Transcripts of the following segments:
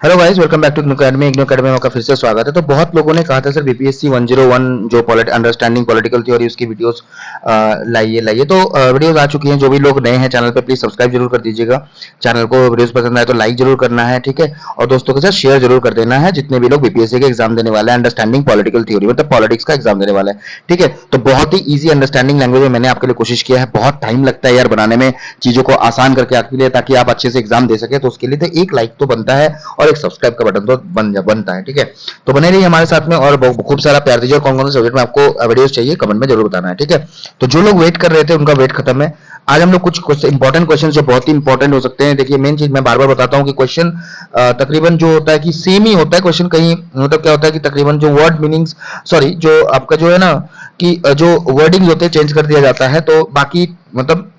Hello guys, welcome back to IGNOU academy. IGNOU academy में आपका फिर से स्वागत है। तो बहुत लोगों ने कहा था सर बीपीएससी 101 जो अंडरस्टैंडिंग पॉलिटिकल थ्योरी उसकी वीडियोस लाइए। तो वीडियोस आ चुकी हैं। जो भी लोग नए हैं चैनल पे प्लीज सब्सक्राइब जरूर कर दीजिएगा। चैनल को वीडियोस पसंद आए तो लाइक जरूर करना है, ठीक है। और दोस्तों के साथ शेयर जरूर कर देना है जितने भी लोग बीपीएससी के एग्जाम देने वाले हैं। अंडरस्टैंडिंग पॉलिटिकल थ्योरी मतलब पॉलिटिक्स का एग्जाम देने वाला है, ठीक है। तो बहुत ही ईजी अंडरस्टैंडिंग लैंग्वेज में मैंने आपके लिए कोशिश किया है। बहुत टाइम लगता है यार बनाने में, चीजों को आसान करके आपके लिए, ताकि आप अच्छे से एग्जाम दे सके। तो उसके लिए तो एक लाइक तो बनता है और एक सब्सक्राइब का बटन तो बनता है, ठीक है। तो बने रहिए हमारे साथ में और खूब सारा प्यार दीजिए। कौन कौन से सब्जेक्ट में आपको वीडियोस चाहिए कमेंट में जरूर बताना है, ठीक है। तो जो लोग वेट कर रहे थे उनका वेट खत्म है। आज हम लोग कुछ इंपॉर्टेंट क्वेश्चन जो बहुत ही इंपॉर्टेंट हो सकते हैं। देखिए मेन चीज मैं बार बार बताता हूँ कि क्वेश्चन तकरीबन जो होता है कि सेम ही होता है क्वेश्चन। कहीं मतलब क्या होता है कि तकरीबन जो वर्ड मीनिंग्स, सॉरी जो आपका जो है ना कि जो वर्डिंग्स होते हैं चेंज कर दिया जाता है। तो बाकी मतलब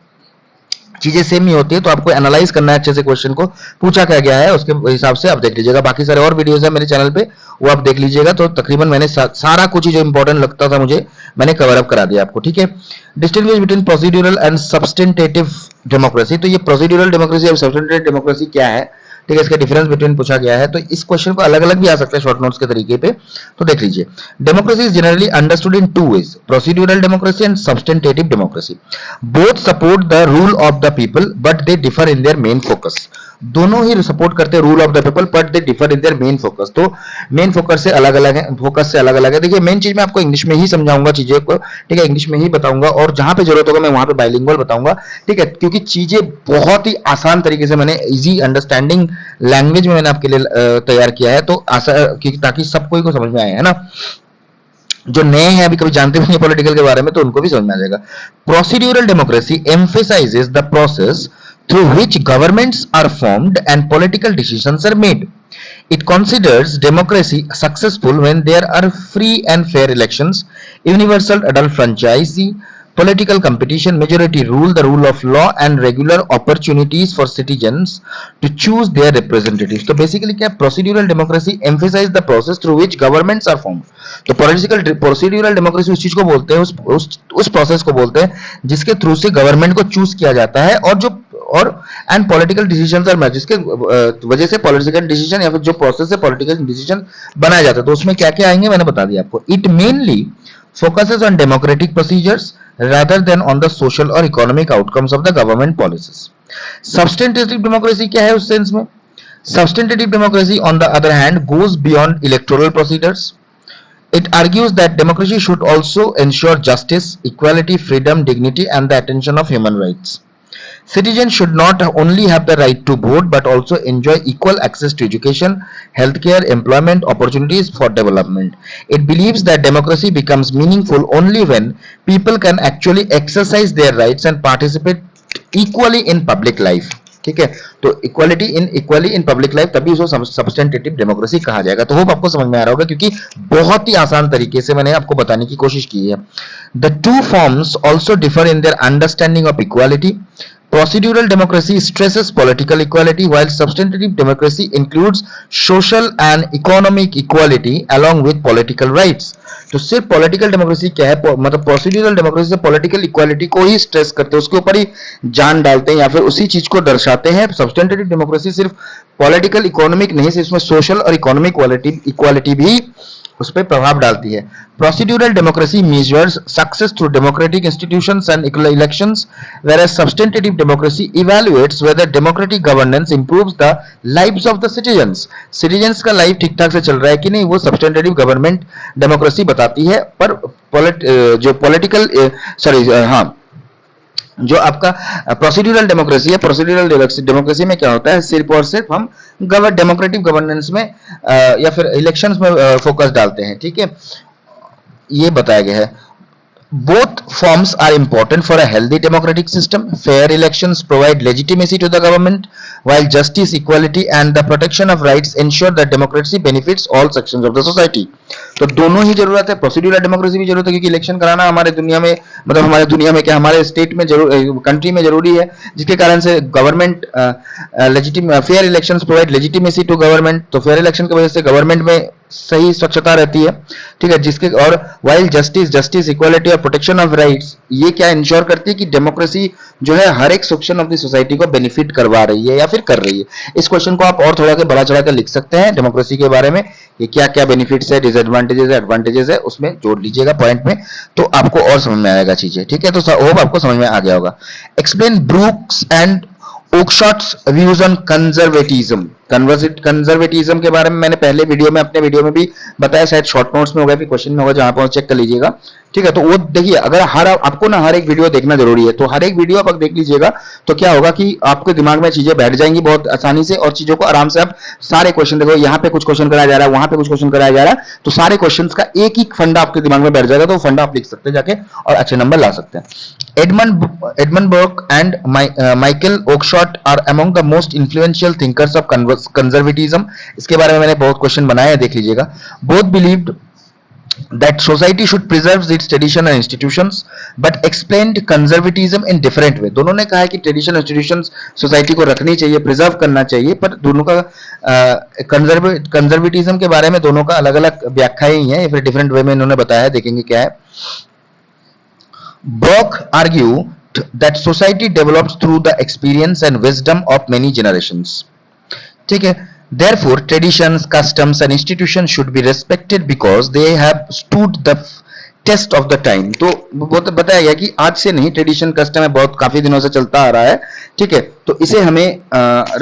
चीजें सेम ही होती है। तो आपको एनालाइज करना है अच्छे से क्वेश्चन को, पूछा क्या गया है उसके हिसाब से आप देख लीजिएगा। बाकी सारे और वीडियोस है मेरे चैनल पे, वो आप देख लीजिएगा। तो तकरीबन मैंने सारा कुछ ही जो इंपॉर्टेंट लगता था मुझे मैंने कवर अप करा दिया आपको, ठीक है। Distinguish between procedural and substantive democracy. तो ये प्रोसीड्यूरल डेमोक्रेसी और सब्सटेंटेटिव डेमोक्रेसी क्या है, ठीक है, इसका डिफरेंस बिटवीन पूछा गया है। तो इस क्वेश्चन को अलग अलग भी आ सकता है शॉर्ट नोट्स के तरीके पे, तो देख लीजिए। Democracy is generally understood in two ways, procedural democracy and substantive democracy. Both support the rule of the people but they differ in their main focus. दोनों ही सपोर्ट करते हैं rule of the people but they differ in their main focus. तो main focus से अलग अलग है, focus से अलग अलग है। देखिए मेन चीज मैं आपको इंग्लिश में ही समझाऊंगा चीजें को, ठीक है, इंग्लिश में ही बताऊंगा। और जहां पे जरूरत होगा मैं वहां पे बाइलिंगुअल बताऊंगा, ठीक है, क्योंकि चीजें बहुत ही आसान तरीके से मैंने इजी अंडरस्टैंडिंग लैंग्वेज में मैंने आपके लिए तैयार किया है। तो ताकि सब कोई को समझ में आए, है ना। जो नए हैं अभी कभी जानते भी नहीं पॉलिटिकल के बारे में तो उनको भी समझ में आ जाएगा। Procedural democracy emphasises the process through which governments are formed and political decisions are made. It considers democracy successful when there are free and fair elections, universal adult franchise, political competition, majority rule, the rule of law, and regular opportunities for citizens to choose their representatives. तो basically क्या, procedural democracy emphasize the process through which governments are formed. तो political procedural democracy उस चीज को बोलते हैं, उस process को बोलते हैं जिसके थ्रू से गवर्नमेंट को चूज किया जाता है और and political decisions are made, जिसके वजह से पॉलिटिकल डिसीजन या फिर जो प्रोसेस है पॉलिटिकल डिसीजन बनाया जाता है। तो उसमें क्या क्या आएंगे मैंने बता दिया आपको। It mainly focuses on democratic procedures rather than on the social or economic outcomes of the government policies. Substantive democracy क्या है उस सेंस में? Substantive democracy on the other hand goes beyond electoral procedures. It argues that democracy should also ensure justice, equality, freedom, dignity, and the attention of human rights. Citizens should not only have the right to vote but also enjoy equal access to education, healthcare, employment opportunities for development. It believes that democracy becomes meaningful only when people can actually exercise their rights and participate equally in public life. ठीक है, तो equally in public life, तभी उसको सब्सटेंटेटिव democracy कहा जाएगा। तो hope आपको समझ में आ रहा होगा क्योंकि बहुत ही आसान तरीके से मैंने आपको बताने की कोशिश की है। The two forms also differ in their understanding of equality. Procedural democracy stresses political equality while substantive democracy includes social and economic equality along with political rights. तो सिर्फ पॉलिटिकल डेमोक्रेसी क्या है, मतलब प्रोसीड्यूरल डेमोक्रेसी से political equality को ही stress करते हैं, उसके ऊपर ही जान डालते हैं या फिर उसी चीज को दर्शाते हैं। सब्सटेंटिव डेमोक्रेसी सिर्फ पॉलिटिकल इकोनॉमिक नहीं, सिर्फ इसमें सोशल और इकोनॉमिक इक्वालिटी भी उस पर प्रभाव डालती है। Procedural democracy measures success through democratic institutions and elections, whereas substantive democracy evaluates whether democratic governance improves the lives of the citizens. Citizens का लाइफ ठीक ठाक से चल रहा है कि नहीं, वो सब्सटेंटिव गवर्नमेंट डेमोक्रेसी बताती है। पर जो पॉलिटिकल हाँ, जो आपका प्रोसीड्यूरल डेमोक्रेसी है, प्रोसीड्यूरल डेमोक्रेसी में क्या होता है, सिर्फ और सिर्फ हम डेमोक्रेटिक गवर्नेंस में या फिर इलेक्शंस में फोकस डालते हैं, ठीक है, ये बताया गया है। Both forms are important for a healthy democratic system. Fair elections provide legitimacy to the government, while justice, equality, and the protection of rights ensure that democracy benefits all sections of the society. तो दोनों ही जरूरत है, procedural democracy भी जरूरत है क्योंकि election कराना हमारे दुनिया में, मतलब हमारे दुनिया में क्या, हमारे स्टेट में कंट्री में जरूरी है, जिसके कारण से government fair elections provide legitimacy to government. तो फेयर इलेक्शन की वजह से गवर्नमेंट में सही स्वच्छता रहती है, ठीक है, जिसके और वाइल जस्टिस इक्वालिटी और प्रोटेक्शन ऑफ राइट्स, ये क्या इंश्योर करती है कि डेमोक्रेसी जो है हर एक सेक्शन ऑफ द सोसाइटी को बेनिफिट करवा रही है या फिर कर रही है। इस क्वेश्चन को आप और थोड़ा के बढ़ा चढ़ा कर लिख सकते हैं डेमोक्रेसी के बारे में, ये क्या क्या बेनिफिट्स है, डिसएडवांटेजेस है, एडवांटेजेस है, उसमें जोड़ लीजिएगा पॉइंट में, तो आपको और समझ में आएगा चीजें। ठीक है, तो होप आपको समझ में आ गया होगा। Explain Brooks and Oakeshott's views on conservatism. Conservatism के बारे में मैंने पहले वीडियो में, अपने वीडियो में भी बताया, शायद शॉर्ट नोट्स में होगा फिर क्वेश्चन में होगा, जहां पर चेक कर लीजिएगा। ठीक है, तो वो देखिए, अगर आपको ना हर एक वीडियो देखना जरूरी है, तो हर एक वीडियो आप देख लीजिएगा, तो क्या होगा कि आपके दिमाग में चीजें बैठ जाएंगी बहुत आसानी से, और चीजों को आराम से आप सारे क्वेश्चन, देखो यहाँ पे कुछ क्वेश्चन कराया जा रहा है, वहां पे कुछ क्वेश्चन कराया जा रहा है, तो सारे क्वेश्चन का एक ही फंडा आपके दिमाग में बैठ जाएगा, तो फंडा आप लिख सकते हैं जाके और अच्छे नंबर ला सकते हैं। Edmund Burke and Michael Oakeshott are among the most influential thinkers of conservatism. इसके बारे में मैंने बहुत क्वेश्चन बनाए हैं, देख लीजिएगा। Both believed that society should preserve its tradition and institutions but explained conservatism in different way। दोनों ने कहा है कि ट्रेडिशन इंस्टीट्यूशंस सोसाइटी को रखनी चाहिए, प्रिजर्व करना चाहिए, पर दोनों का कंजर्वेटिज्म के बारे में दोनों का अलग अलग व्याख्याएं ही है, फिर डिफरेंट वे में इन्होंने बताया है, देखेंगे क्या है। Burke argued that society develops through the experience and wisdom of many generations। ठीक है, therefore traditions, customs and institutions should be respected because they have stood the test of the time. तो वो तो बताया गया कि आज से नहीं, ट्रेडिशन कस्टम है बहुत काफी दिनों से चलता आ रहा है। ठीक है, तो इसे हमें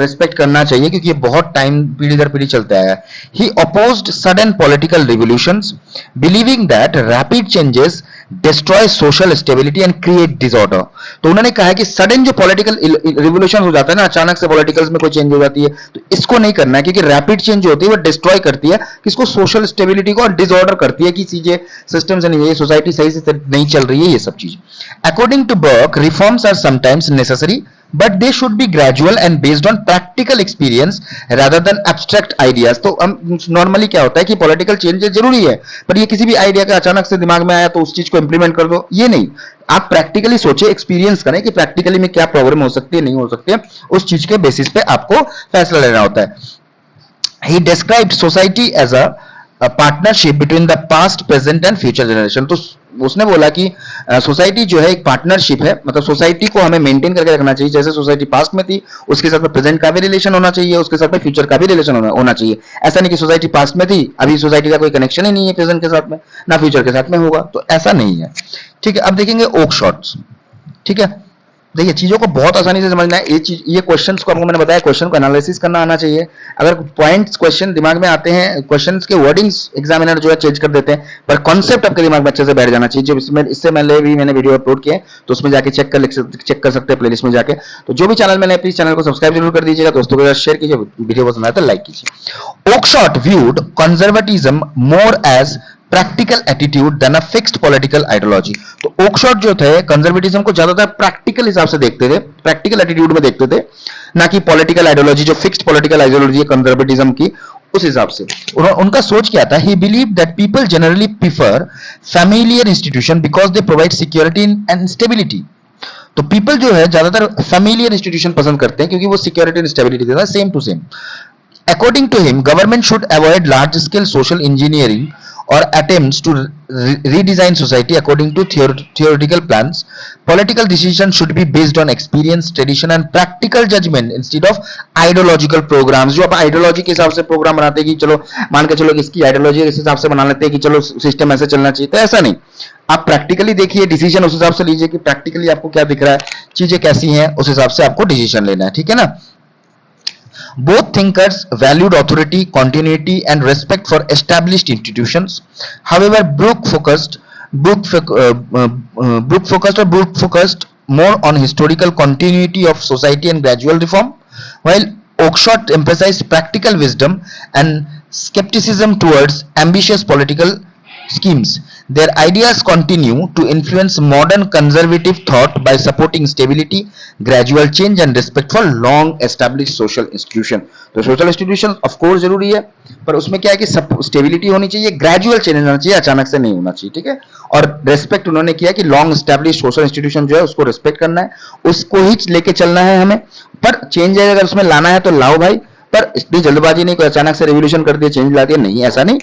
रिस्पेक्ट करना चाहिए क्योंकि ये बहुत टाइम, पीढ़ी दर पीढ़ी चलता आया है। ही opposed sudden political revolutions believing that rapid changes destroy social stability and create disorder. तो उन्होंने कहा है कि सडन जो पॉलिटिकल रिवोल्यूशन हो जाता है ना, अचानक से पॉलिटिकल्स में कोई चेंज हो जाती है, तो इसको नहीं करना है क्योंकि रैपिड चेंज होती है वो डिस्ट्रॉय करती है किसको, सोशल स्टेबिलिटी को, और डिसऑर्डर करती है कि चीजें सिस्टम से नहीं है, सोसाइटी सही से नहीं चल रही है, ये सब चीज। According to Burke, reforms are sometimes necessary but they should be gradual and based on practical experience rather than abstract ideas। तो नॉर्मली क्या होता है कि पॉलिटिकल चेंज जरूरी है, पर ये किसी भी आइडिया का अचानक से दिमाग में आया तो उस चीज को इंप्लीमेंट कर दो, ये नहीं। आप प्रैक्टिकली सोचे, एक्सपीरियंस करें कि प्रैक्टिकली में क्या प्रॉब्लम हो सकती है, नहीं हो सकती है, उस चीज के बेसिस पे आपको फैसला लेना होता है। He described society as a partnership between the past, present and future generation. तो उसने बोला कि सोसाइटी जो है एक पार्टनरशिप है, मतलब सोसाइटी को हमें मेंटेन करके रखना चाहिए, जैसे सोसाइटी पास्ट में थी उसके साथ में प्रेजेंट का भी रिलेशन होना चाहिए, उसके साथ में फ्यूचर का भी रिलेशन होना चाहिए। ऐसा नहीं कि सोसाइटी पास्ट में थी, अभी सोसाइटी का कोई कनेक्शन ही नहीं है प्रेजेंट के साथ में, ना फ्यूचर के साथ में होगा, तो ऐसा नहीं है। ठीक है, अब देखेंगे ओकशॉट्स। ठीक है, देखिए चीजों को बहुत आसानी से समझना है, ये क्वेश्चंस को आपको मैंने बताया, क्वेश्चन को एनालिसिस करना आना चाहिए। अगर पॉइंट्स क्वेश्चन दिमाग में आते हैं, क्वेश्चंस के वर्डिंग्स एग्जामिनर जो है चेंज कर देते हैं, पर कॉन्सेप्ट आपके दिमाग में अच्छे से बैठ जाना चाहिए। जो इससे मैंने वीडियो अपलोड किया है, तो उसमें जाके चेक कर सकते हैं प्लेलिस्ट में जाके। तो जो भी चैनल मैंने, प्लीज चैनल को सब्सक्राइब जरूर कर दीजिएगा, दोस्तों के साथ शेयर कीजिए, वीडियो पसंद आए तो लाइक कीजिए। Oakeshott viewed conservatism more as practical attitude than a fixed political ideology. तो ओकशॉट जो थे कंजर्वेटिज्म को ज्यादातर प्रैक्टिकल हिसाब से देखते थे, प्रैक्टिकल एटीट्यूड में देखते थे, ना कि पॉलिटिकल आइडियोलॉजी, जो फिक्स्ड पॉलिटिकल आइडियोलॉजी है कंजर्वेटिज्म की, उस हिसाब से। उनका सोच क्या था, ही believe that people generally prefer familiar institution because they provide security and stability. तो पीपल जो है ज्यादातर फैमिलियर इंस्टीट्यूशन पसंद करते हैं क्योंकि वो सिक्योरिटी एंड स्टेबिलिटी देता है, same to same. According to him, government should avoid large scale social engineering or attempts to redesign society according to theoretical plans. Political decisions should be based on experience, tradition and practical judgment instead of ideological programs। जो आप ideology के हिसाब से programme बनाते हैं कि चलो मान के चलो इसकी आइडियोलॉजी इस हिसाब से बना लेते हैं कि चलो सिस्टम ऐसे चलना चाहिए, तो ऐसा नहीं। आप प्रैक्टिकली देखिए, डिसीजन उस हिसाब से लीजिए कि प्रैक्टिकली आपको क्या दिख रहा है, चीजें कैसी हैं, उस हिसाब से आपको डिसीजन लेना है। ठीक है ना। Both thinkers valued authority, continuity, and respect for established institutions. However, Brooke focused more on historical continuity of society and gradual reform, while Oakeshott emphasized practical wisdom and skepticism towards ambitious political schemes. Their ideas continue to influence modern conservative thought by supporting stability, gradual change and respect for long established social institution। तो social institution of course जरूरी है, पर उसमें क्या है कि stability होनी चाहिए, ग्रेजुअल चेंज होना चाहिए, अचानक से नहीं होना चाहिए। ठीक है, और रेस्पेक्ट उन्होंने किया कि लॉन्ग एस्टैब्लिश सोशल इंस्टीट्यूशन जो है उसको रेस्पेक्ट करना है, उसको ही लेके चलना है हमें, पर चेंज अगर उसमें लाना है तो लाओ भाई, पर इतनी जल्दबाजी नहीं, कोई अचानक से रेवोल्यूशन कर दिया, चेंज ला दिया, नहीं, ऐसा नहीं,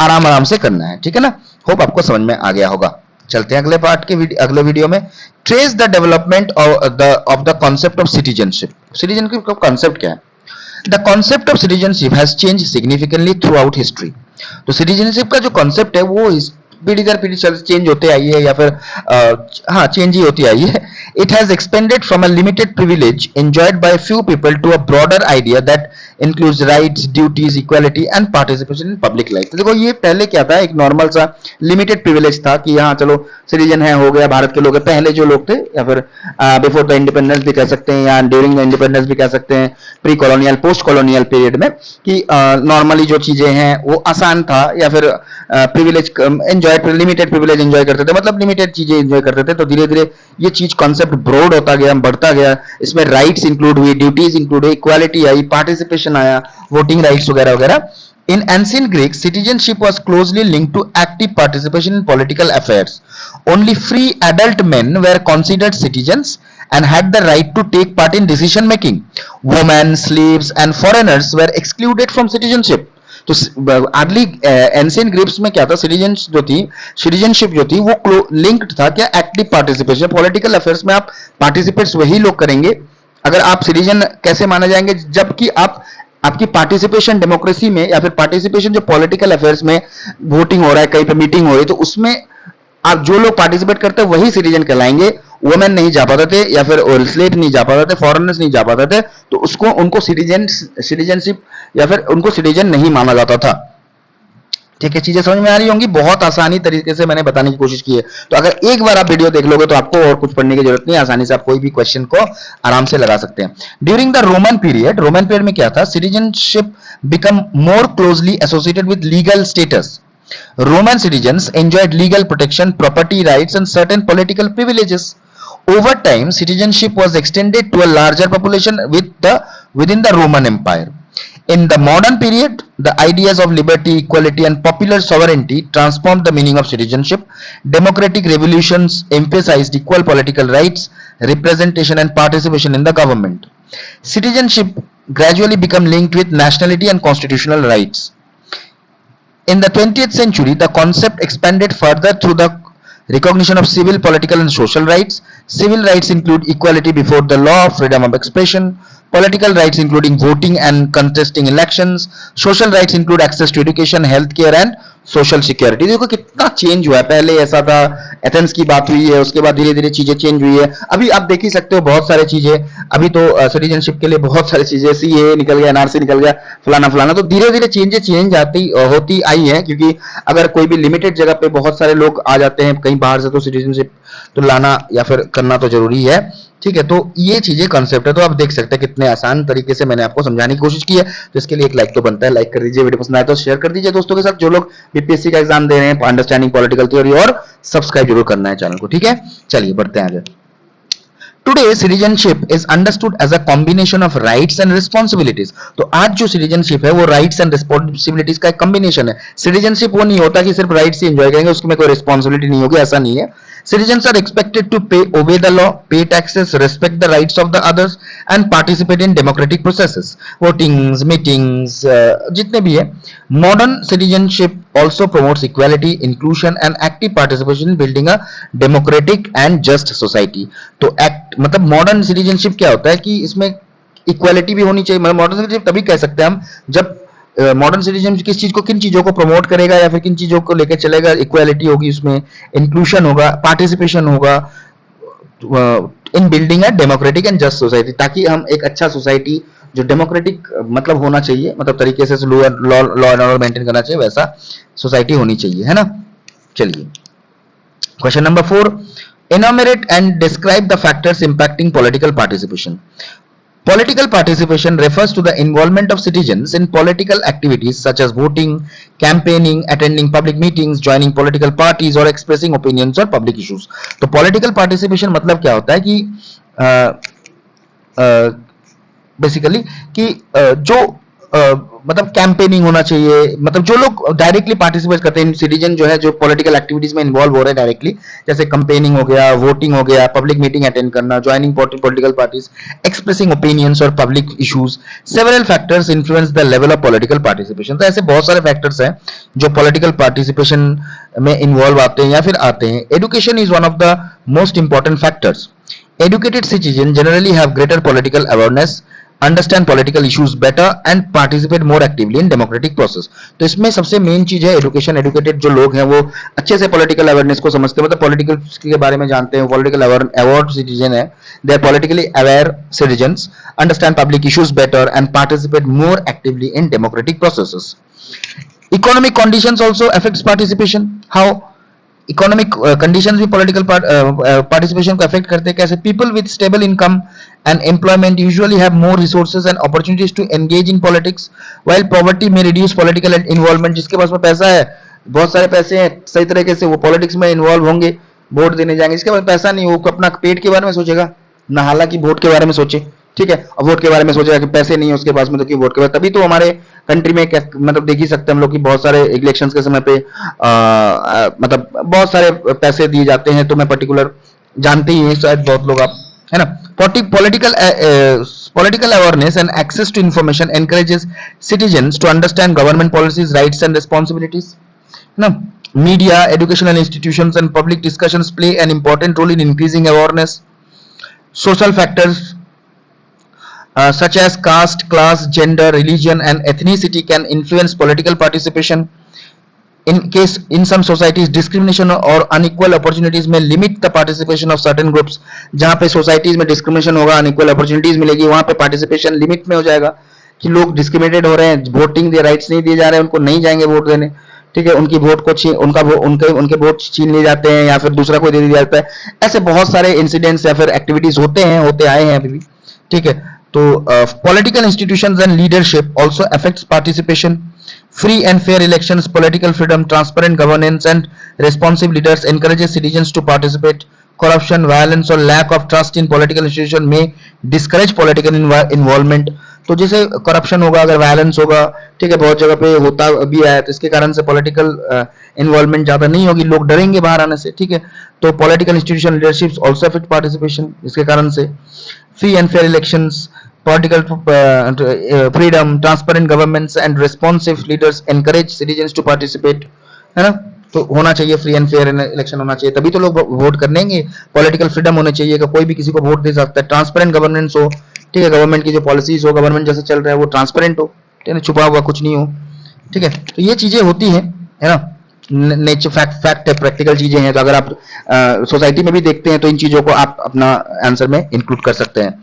आराम आराम से करना है। ठीक है ना। होप आपको समझ में आ गया होगा। चलते हैं अगले पार्ट के अगले वीडियो में। Trace the development of the concept of citizenship. Citizenship का कॉन्सेप्ट क्या है? The concept of citizenship has change significantly through out history. तो सिटीजनशिप का जो कॉन्सेप्ट है वो पीढ़ी दर पीढ़ी चेंज होते आई है, या फिर हाँ चेंज ही होती आई है। It has expanded from a limited privilege enjoyed by few people to a broader idea that includes rights, duties, equality and participation in public life. तो देखो ये पहले क्या था, एक नॉर्मल सा लिमिटेड प्रिविलेज था कि हाँ चलो सिटीजन है, हो गया, भारत के लोग हैं। पहले जो लोग थे, या फिर बिफोर द इंडिपेंडेंस भी कह सकते हैं, या ड्यूरिंग द इंडिपेंडेंस भी कह सकते हैं, pre colonial post colonial period में, कि नॉर्मली जो चीजें हैं वो आसान था, या फिर privilege enjoy, limited privilege enjoy करते थे, मतलब लिमिटेड चीजें एंजॉय करते थे। तो धीरे धीरे ये चीज कॉन्सेप्ट ब्रॉड होता गया, बढ़ता गया, इसमें राइट्स इंक्लूड हुई, ड्यूटीज इंक्लूड हुई, इक्वालिटी आई, पार्टिसिपेशन आया, वोटिंग राइट्स वगैरह वगैरह। In ancient Greek, citizenship was closely linked to active participation in political affairs. Only free adult men were considered citizens and had the right to take part in decision making. Women, slaves and foreigners were excluded from citizenship. तो early ancient Greeks में क्या था, citizenship जो थी वो linked था क्या, active participation. Political affairs में आप पार्टिसिपेट्स वही लोग करेंगे, अगर आप सिटीजन कैसे माने जाएंगे, जबकि आपकी पार्टिसिपेशन डेमोक्रेसी में, या फिर पार्टिसिपेशन जो पॉलिटिकल अफेयर्स में वोटिंग हो रहा है, कहीं पे मीटिंग हो रही है, तो उसमें आप जो लोग पार्टिसिपेट करते हैं वही सिटीजन कहलाएंगे। वुमेन नहीं जा पाते थे, या फिर स्लेव नहीं जा पाते थे, फॉरेनर्स नहीं जा पाते थे, तो उनको सिटीजनशिप या फिर उनको सिटीजन नहीं माना जाता था। ठीक है, चीजें समझ में आ रही होंगी, बहुत आसानी तरीके से मैंने बताने की कोशिश की है। तो अगर एक बार आप वीडियो देख लोगे तो आपको और कुछ पढ़ने की जरूरत नहीं, आसानी से आप कोई भी क्वेश्चन को आराम से लगा सकते हैं। ड्यूरिंग द रोमन पीरियड में क्या था, citizenship become more closely associated with legal status. Roman citizens enjoyed legal protection, property rights, and certain political privileges. Over time, citizenship was extended to a larger population within the Roman Empire. In the modern period, the ideas of liberty, equality, and popular sovereignty transformed the meaning of citizenship. Democratic revolutions emphasized equal political rights, representation, and participation in the government. Citizenship gradually became linked with nationality and constitutional rights. In the 20th century, the concept expanded further through the recognition of civil, political, and social rights. Civil rights include equality before the law, freedom of expression. Political rights including voting and contesting elections. Social rights include access to education, healthcare, and social security. देखो कितना change हुआ है, पहले ऐसा था, Athens की बात हुई है, उसके बाद धीरे धीरे चीजें चेंज हुई है। अभी आप देख ही सकते हो बहुत सारी चीजें, अभी तो सिटीजनशिप के लिए बहुत सारी चीजें, सीए निकल गया, एनआरसी निकल गया, फलाना फलाना। तो धीरे धीरे चेंज होती आई है, क्योंकि अगर कोई भी लिमिटेड जगह पे बहुत सारे लोग आ जाते हैं कहीं बाहर से, तो सिटीजनशिप तो लाना या फिर करना तो जरूरी है। ठीक है, तो ये चीजें कॉन्सेप्ट है। तो आप देख सकते हैं कितने आसान तरीके से मैंने आपको समझाने की कोशिश की है। तो इसके लिए एक लाइक तो बनता है, लाइक कर दीजिए, वीडियो पसंद आए तो शेयर कर दीजिए दोस्तों के साथ, जो लोग बीपीएससी का एग्जाम दे रहे हैं, अंडरस्टैंडिंग पॉलिटिकल थ्योरी, और सब्सक्राइब जरूर करना है चैनल को। ठीक है, चलिए बढ़ते हैं आगे। Today, citizenship is understood as a combination of rights and responsibilities. तो आज जो citizenship है वो rights and responsibilities का एक combination है। citizenship वो नहीं होता कि सिर्फ rights ही enjoy करेंगे, उसमें कोई responsibility नहीं होगी, ऐसा नहीं है। Citizens are expected to obey the law, pay taxes, respect the rights of the others, and participate in democratic processes, votings, meetings, जितने भी है। Modern citizenship also promotes equality, inclusion, and active participation in building a democratic and just society. तो मतलब modern citizenship क्या होता है कि इसमें इक्वालिटी भी होनी चाहिए। मॉडर्न सिटीजनशिप तभी कह सकते हैं हम जब मॉडर्न सिटीजनशिप किन चीजों को प्रमोट करेगा या फिर किन चीजों को लेकर चलेगा। इक्वालिटी होगी, उसमें इंक्लूशन होगा, पार्टिसिपेशन होगा इन building a democratic and just society, ताकि हम एक अच्छा सोसाइटी जो डेमोक्रेटिक मतलब होना चाहिए, मतलब तरीके से लॉ एंड ऑर्डर मेंटेन करना चाहिए, वैसा सोसाइटी होनी चाहिए, है ना। चलिए question number 4, enumerate and describe the factors impacting political participation. Political participation refers to the involvement of citizens in political activities such as voting, campaigning, attending public meetings, joining political parties or expressing opinions or public issues. तो political participation मतलब क्या होता है कि basically कि जो मतलब campaigning होना चाहिए, मतलब जो लोग डायरेक्टली पार्टिसिपेट करते हैं, सिटीजन जो है जो पॉलिटिकल एक्टिविटीज में इन्वॉल्व हो रहे हैं डायरेक्टली, जैसे कैंपेनिंग हो गया, वोटिंग हो गया, पब्लिक मीटिंग अटेंड करना, joining political parties, expressing opinions और public issues, several factors influence the level of political participation. तो ऐसे बहुत सारे फैक्टर्स हैं जो पॉलिटिकल पार्टिसिपेशन में इन्वॉल्व आते हैं या फिर आते हैं। Education is one of the most important factors. Educated citizens generally have greater political awareness, understand political issues better and participate more actively in democratic process। तो इसमें सबसे मेन चीज है एजुकेशन। एजुकेटेड जो लोग हैं वो अच्छे से पॉलिटिकल अवेयरनेस को समझते हैं, मतलब पॉलिटिकल के बारे में जानते हैं, पॉलिटिकल अवेयर सिटीजन है, they are politically aware citizens, understand public issues better and participate more actively in democratic processes. Economic conditions also affects participation. How? Economic conditions भी पॉलिटिकल पार्टिसिपेशन को अफेक्ट करते हैं। कैसे? People with stable income and employment usually have more resources and opportunities to engage in politics, while poverty में reduce political involvement. जिसके पास में पैसा है, बहुत सारे पैसे हैं, सही तरीके से वो पॉलिटिक्स में इन्वॉल्व होंगे, वोट देने जाएंगे। जिसके पास पैसा नहीं, वो अपना पेट के बारे में सोचेगा ना, हालांकि वोट के बारे में सोचे, ठीक है। और वोट के बारे में सोचेगा कि पैसे नहीं है उसके पास में, तो क्यों वोट के बाद। तभी तो हमारे कंट्री में मतलब देख ही सकते हैं हम लोग कि बहुत सारे इलेक्शंस के समय पे मतलब बहुत सारे पैसे दिए जाते हैं। तो मैं पर्टिकुलर जानते ही हैं शायद बहुत लोग आप, है ना। Political awareness and access to information encourages citizens to understand government policies, rights and responsibilities, है ना। Media, educational institutions and public discussions play an important role in increasing awareness. Social factors such as caste, class, gender, religion and ethnicity can influence political participation. In some societies, discrimination or unequal opportunities may limit the participation of certain groups. जहाँ पे societies में discrimination होगा, unequal opportunities मिलेगी, वहाँ पे participation limit में हो जाएगा कि लोग डिस्क्रिमिनेटेड हो रहे हैं, वोटिंग के राइट्स नहीं दिए जा रहे हैं, उनको नहीं जाएंगे वोट देने, ठीक है। उनकी वोट को उनके वोट छीन लिए जाते हैं या फिर दूसरा कोई दे दिया जाता है। ऐसे बहुत सारे इंसिडेंट्स या फिर एक्टिविटीज होते आए हैं अभी भी, ठीक है। तो political institutions and leadership also affects participation. Free and fair elections, political freedom, transparent governance and responsive leaders encourages citizens to participate. Corruption, violence or lack of trust in political institution may discourage political involvement. तो जैसे corruption होगा, अगर violence होगा, ठीक है, बहुत जगह पे होता भी है, तो इसके कारण से पॉलिटिकल इन्वॉल्वमेंट ज्यादा नहीं होगी, लोग डरेंगे बाहर आने से, ठीक है। तो political institution leadership also affect participation, इसके कारण से। Free and fair elections, political freedom, transparent governments and responsive leaders encourage citizens to participate, है ना। तो होना चाहिए, फ्री एंड फेयर इलेक्शन होना चाहिए, तभी तो लोग वोट करेंगे। पॉलिटिकल फ्रीडम होनी चाहिए कि कोई भी किसी को वोट दे सकता है। ट्रांसपेरेंट गवर्नेंस हो, ठीक है, गवर्नमेंट की जो पॉलिसीज हो, गवर्नमेंट जैसे चल रहा है वो ट्रांसपेरेंट हो, ठीक है, छुपा हुआ कुछ नहीं हो, ठीक है। तो ये चीजें होती है ना। नेचर फैक्ट है, प्रैक्टिकल चीजें हैं। तो अगर आप सोसाइटी में भी देखते हैं तो इन चीजों को आप अपना आंसर में इंक्लूड कर सकते हैं,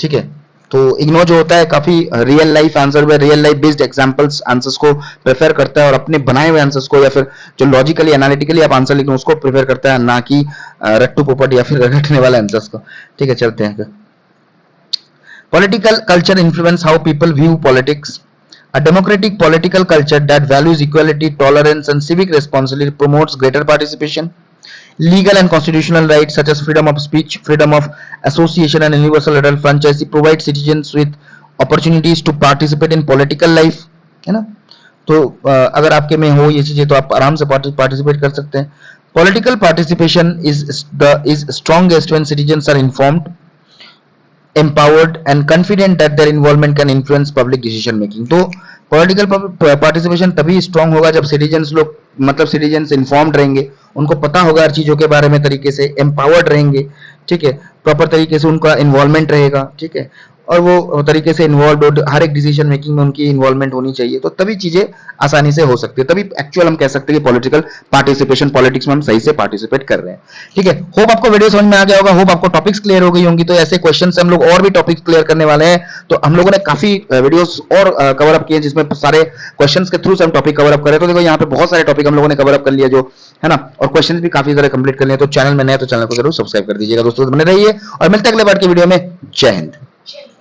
ठीक है। तो इग्नो जो होता है काफी रियल लाइफ आंसर में, real life based examples answers को प्रेफर करता है और अपने बनाए हुए आंसर्स को या फिर जो लॉजिकली एनालिटिकली आप आंसर लिखते हैं उसको प्रेफर करता है, ना कि रट्टू पोपट या फिर रटने वाले आंसर्स को, ठीक है। चलते हैं। Political culture influence how people view politics. A democratic political culture that values equality, tolerance and civic responsibility promotes greater participation. Legal and constitutional rights such as freedom of speech, freedom of association and universal adult franchise provide citizens with opportunities to participate in political life, है ना। तो अगर आपके में हो ये चीजें तो आप आराम से पार्टिसिपेट कर सकते हैं। Political participation is strongest when citizens are informed, empowered and confident that their involvement can influence public decision making। तो पॉलिटिकल पार्टिसिपेशन तभी स्ट्रांग होगा जब सिटीजन्स लोग, मतलब सिटीजन्स इन्फॉर्म्ड रहेंगे, उनको पता होगा हर चीजों के बारे में तरीके से, एम्पावर्ड रहेंगे, ठीक है, प्रॉपर तरीके से उनका इन्वॉल्वमेंट रहेगा, ठीक है, और वो तरीके से इन्वॉल्व, हर एक डिसीजन मेकिंग में उनकी इन्वॉल्वमेंट होनी चाहिए। तो तभी चीजें आसानी से हो सकती है, तभी एक्चुअल हम कह सकते हैं कि पॉलिटिकल पार्टिसिपेशन, पॉलिटिक्स में हम सही से पार्टिसिपेट कर रहे हैं, ठीक है। होप आपको वीडियो समझ में आ गया होगा, होप आपको टॉपिक्स क्लियर हो गई होंगी। तो ऐसे क्वेश्चन से हम लोग और भी टॉपिक्स क्लियर करने वाले हैं। तो हम लोगों ने काफी वीडियोस और कवर अप किए जिसमें सारे क्वेश्चन के थ्रू से हम टॉपिक कवर अप करें। तो देखो यहाँ पे बहुत सारे टॉपिक हम लोगों ने कवर अप कर लिया जो, है ना, और क्वेश्चन भी काफी सारे कंप्लीट कर लिए। तो चैनल में नए तो चैनल को जरूर सब्सक्राइब कर दीजिएगा दोस्तों, बने रहिए और मिलते हैं अगले बार की वीडियो में। जय हिंद।